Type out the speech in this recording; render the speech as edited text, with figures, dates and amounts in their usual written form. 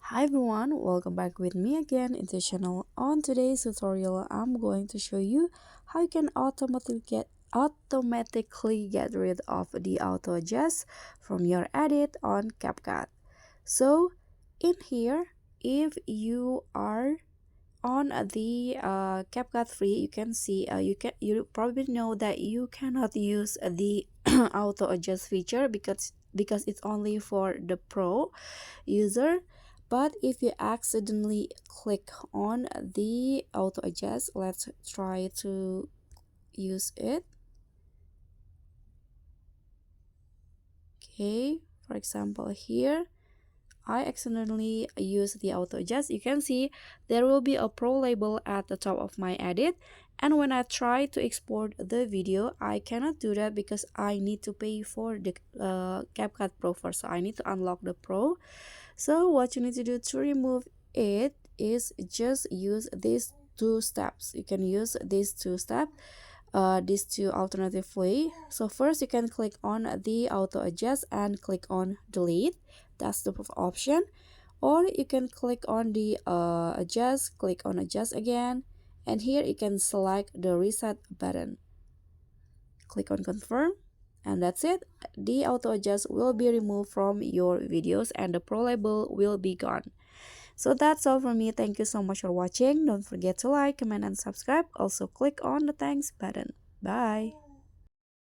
Hi everyone, welcome back with me again in the channel. On today's tutorial, I'm going to show you how you can automatically get rid of the auto adjust from your edit on CapCut. So in here, if you are on the CapCut free, you can see you probably know that you cannot use the auto adjust feature because it's only for the pro user. But if you accidentally click on the auto adjust, let's try to use it. Okay, for example, here I accidentally use the auto adjust. You can see there will be a pro label at the top of my edit, and when I try to export the video, I cannot do that because I need to pay for the CapCut Pro first. So I need to unlock the Pro. So what you need to do to remove it is just use these two steps. You can use these two steps, these two alternative way. So first you can click on the auto adjust and click on delete. That's the first option. Or you can click on the adjust, click on adjust again, and here you can select the reset button. Click on confirm, and that's it. The auto adjust will be removed from your videos and the pro label will be gone. So that's all from me. Thank you so much for watching. Don't forget to like, comment, and subscribe. Also click on the thanks button. Bye.